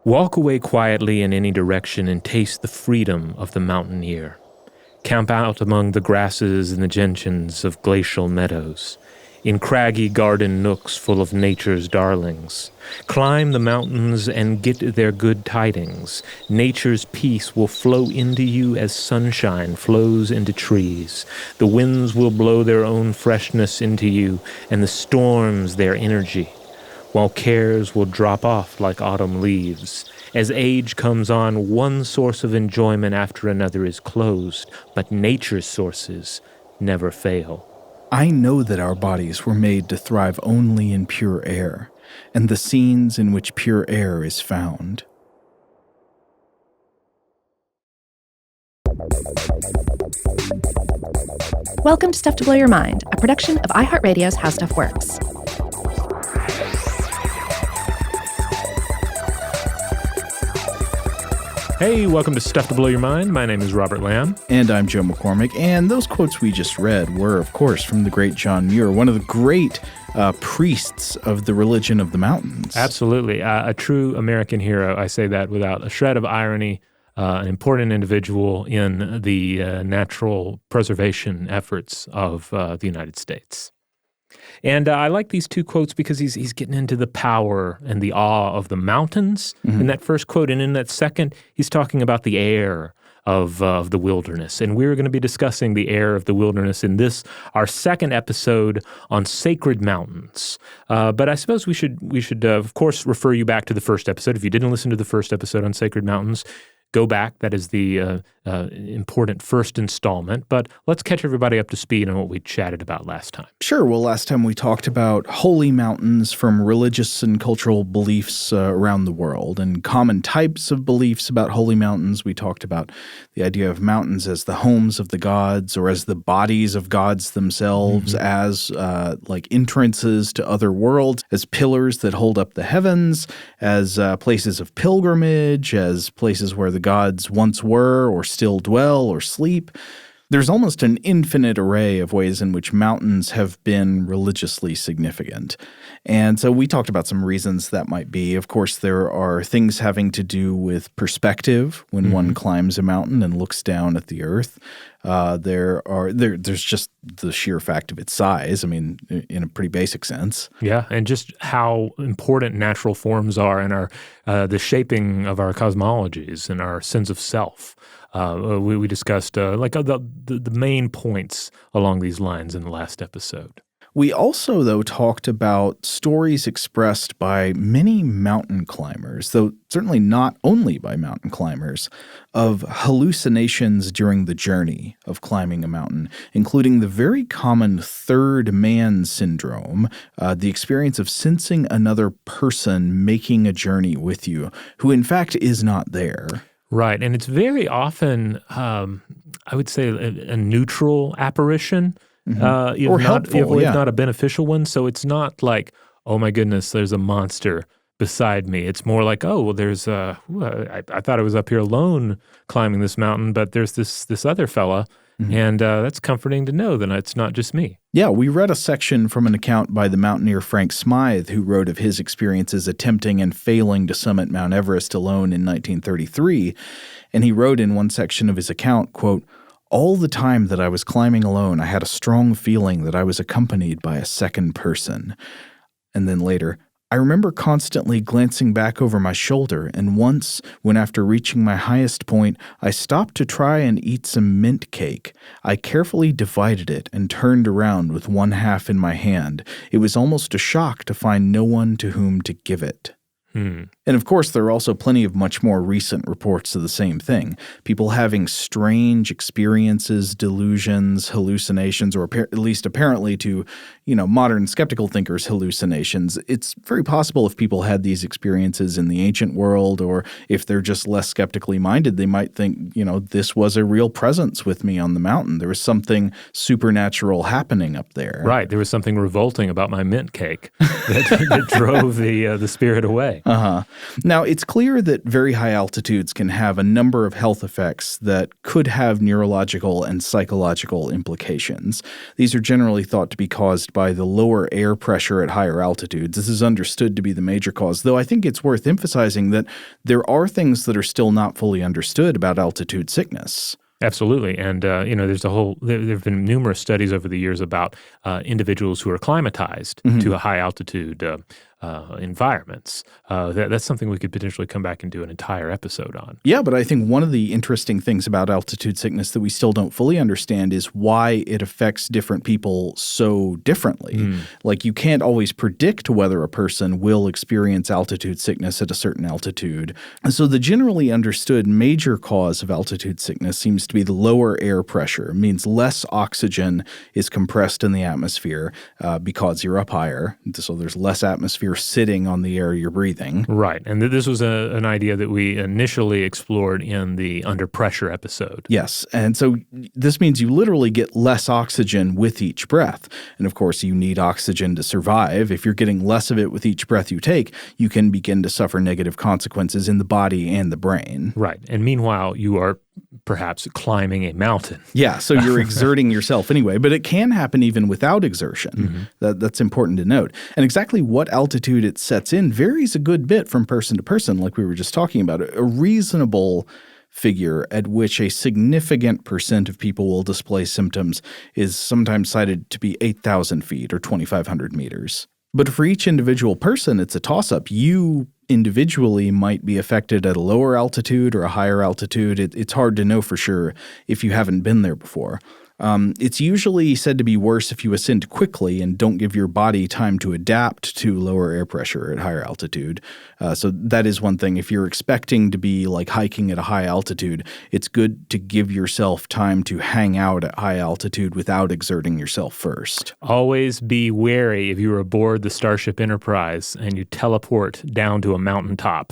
Walk away quietly in any direction and taste the freedom of the mountaineer. Camp out among the grasses and the gentians of glacial meadows, in craggy garden nooks full of nature's darlings. Climb the mountains and get their good tidings. Nature's peace will flow into you as sunshine flows into trees. The winds will blow their own freshness into you, and the storms their energy, while cares will drop off like autumn leaves. As age comes on, one source of enjoyment after another is closed, but nature's sources never fail. I know that our bodies were made to thrive only in pure air, and the scenes in which pure air is found. Welcome to Stuff to Blow Your Mind, a production of iHeartRadio's How Stuff Works. Hey, welcome to Stuff to Blow Your Mind. My name is Robert Lamb. And I'm Joe McCormick, and those quotes we just read were, of course, from the great John Muir, one of the great priests of the religion of the mountains. Absolutely. A true American hero. I say that without a shred of irony. An important individual in the natural preservation efforts of the United States. And I like these two quotes because he's getting into the power and the awe of the mountains in that first quote. And in that second, he's talking about the air of the wilderness. And we're going to be discussing the air of the wilderness in this, our second episode on sacred mountains. But I suppose we should of course, refer you back to the first episode. If you didn't listen to the first episode on sacred mountains, go back. That is the important first installment. But let's catch everybody up to speed on what we chatted about last time. Sure. Well, last time we talked about holy mountains from religious and cultural beliefs around the world and common types of beliefs about holy mountains. We talked about the idea of mountains as the homes of the gods or as the bodies of gods themselves, as like entrances to other worlds, as pillars that hold up the heavens, as places of pilgrimage, as places where the gods once were or still dwell or sleep. There's almost an infinite array of ways in which mountains have been religiously significant. And so we talked about some reasons that might be. Of course, there are things having to do with perspective when one climbs a mountain and looks down at the earth. There's just the sheer fact of its size, I mean, in a pretty basic sense. Yeah, and just how important natural forms are in our the shaping of our cosmologies and our sense of self. We discussed the main points along these lines in the last episode. We also, though, talked about stories expressed by many mountain climbers, though certainly not only by mountain climbers, of hallucinations during the journey of climbing a mountain, including the very common third man syndrome, the experience of sensing another person making a journey with you, who in fact is not there. Right, and it's very often, I would say, a neutral apparition. Or helpful, if not a beneficial one. So it's not like, oh my goodness, there's a monster beside me. It's more like, oh, well, there's I thought I was up here alone climbing this mountain, but there's this other fella, and that's comforting to know that it's not just me. Yeah, we read a section from an account by the mountaineer Frank Smythe, who wrote of his experiences attempting and failing to summit Mount Everest alone in 1933, and he wrote in one section of his account, quote, "All the time that I was climbing alone, I had a strong feeling that I was accompanied by a second person." And then later, "I remember constantly glancing back over my shoulder, and once, when after reaching my highest point, I stopped to try and eat some mint cake, I carefully divided it and turned around with one half in my hand. It was almost a shock to find no one to whom to give it." And of course, there are also plenty of much more recent reports of the same thing. People having strange experiences, delusions, hallucinations, or at least apparently to, modern skeptical thinkers, hallucinations. It's very possible if people had these experiences in the ancient world, or if they're just less skeptically minded, they might think, this was a real presence with me on the mountain. There was something supernatural happening up there. Right. There was something revolting about my mint cake that drove the spirit away. Now, it's clear that very high altitudes can have a number of health effects that could have neurological and psychological implications. These are generally thought to be caused by the lower air pressure at higher altitudes. This is understood to be the major cause, though I think it's worth emphasizing that there are things that are still not fully understood about altitude sickness. Absolutely. And, there have been numerous studies over the years about individuals who are acclimatized to a high altitude environments. That's something we could potentially come back and do an entire episode on. Yeah, but I think one of the interesting things about altitude sickness that we still don't fully understand is why it affects different people so differently. Like, you can't always predict whether a person will experience altitude sickness at a certain altitude. So the generally understood major cause of altitude sickness seems to be the lower air pressure. It means less oxygen is compressed in the atmosphere because you're up higher. So there's less atmosphere sitting on the air you're breathing. Right. And this was an idea that we initially explored in the Under Pressure episode. Yes. And so this means you literally get less oxygen with each breath. And of course, you need oxygen to survive. If you're getting less of it with each breath you take, you can begin to suffer negative consequences in the body and the brain. Right. And meanwhile, you are perhaps climbing a mountain. Yeah, so you're exerting yourself anyway, but it can happen even without exertion. That's important to note. And exactly what altitude it sets in varies a good bit from person to person, like we were just talking about. A reasonable figure at which a significant percent of people will display symptoms is sometimes cited to be 8,000 feet or 2,500 meters. But for each individual person, it's a toss-up. You individually might be affected at a lower altitude or a higher altitude. It's hard to know for sure if you haven't been there before. It's usually said to be worse if you ascend quickly and don't give your body time to adapt to lower air pressure at higher altitude. So that is one thing. If you're expecting to be like hiking at a high altitude, it's good to give yourself time to hang out at high altitude without exerting yourself first. Always be wary if you're aboard the Starship Enterprise and you teleport down to a mountaintop.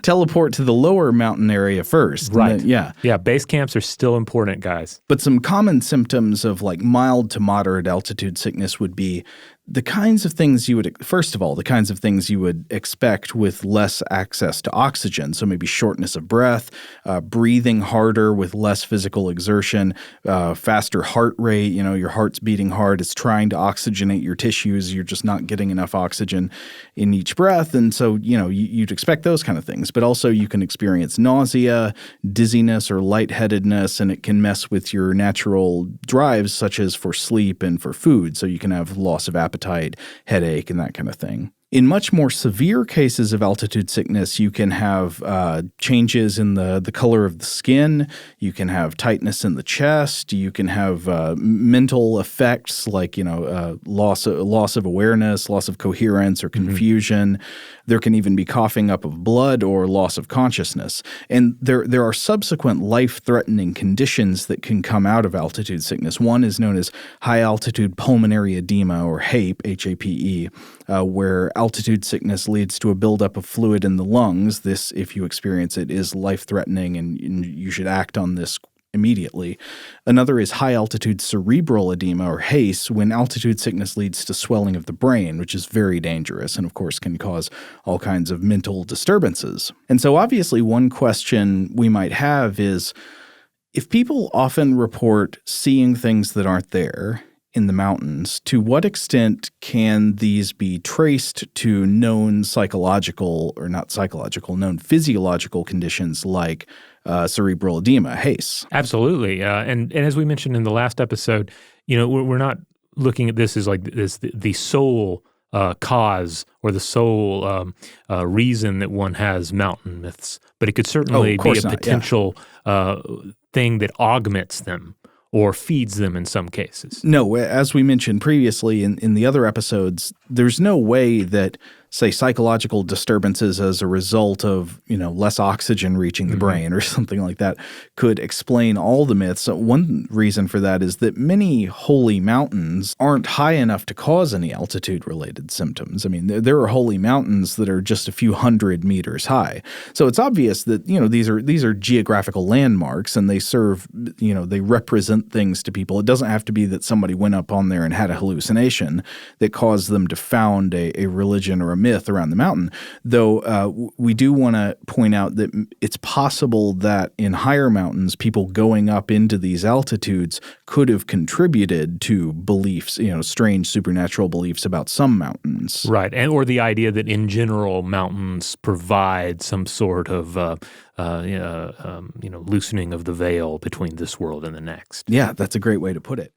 Teleport to the lower mountain area first. Right. Yeah, base camps are still important, guys. But some common symptoms of like mild to moderate altitude sickness would be the kinds of things you would, first of all, the kinds of things you would expect with less access to oxygen. So maybe shortness of breath, breathing harder with less physical exertion, faster heart rate. You know, your heart's beating hard. It's trying to oxygenate your tissues. You're just not getting enough oxygen in each breath. And so, you'd expect those kind of things. But also you can experience nausea, dizziness, or lightheadedness, and it can mess with your natural drives, such as for sleep and for food. So you can have loss of appetite, headache, and that kind of thing. In much more severe cases of altitude sickness, you can have changes in the color of the skin. You can have tightness in the chest. You can have mental effects like loss of awareness, loss of coherence, or confusion. There can even be coughing up of blood or loss of consciousness. And there are subsequent life-threatening conditions that can come out of altitude sickness. One is known as high-altitude pulmonary edema, or HAPE, H-A-P-E, where altitude sickness leads to a buildup of fluid in the lungs. This, if you experience it, is life-threatening, and you should act on this immediately. Another is high-altitude cerebral edema, or HACE, when altitude sickness leads to swelling of the brain, which is very dangerous and, of course, can cause all kinds of mental disturbances. And so obviously one question we might have is, if people often report seeing things that aren't there in the mountains, to what extent can these be traced to known known physiological conditions like cerebral edema, HACE? Absolutely. And as we mentioned in the last episode, we're not looking at this as like the sole cause or the sole reason that one has mountain myths, but it could certainly be a potential thing that augments them or feeds them in some cases. No, as we mentioned previously in the other episodes, there's no way that, say, psychological disturbances as a result of, less oxygen reaching the brain or something like that could explain all the myths. So one reason for that is that many holy mountains aren't high enough to cause any altitude-related symptoms. I mean, there are holy mountains that are just a few hundred meters high. So it's obvious that, these are geographical landmarks, and they serve, they represent things to people. It doesn't have to be that somebody went up on there and had a hallucination that caused them to found a religion or a myth around the mountain. Though we do want to point out that it's possible that in higher mountains, people going up into these altitudes could have contributed to beliefs, strange supernatural beliefs about some mountains. Right, or the idea that in general mountains provide some sort of loosening of the veil between this world and the next. Yeah, that's a great way to put it.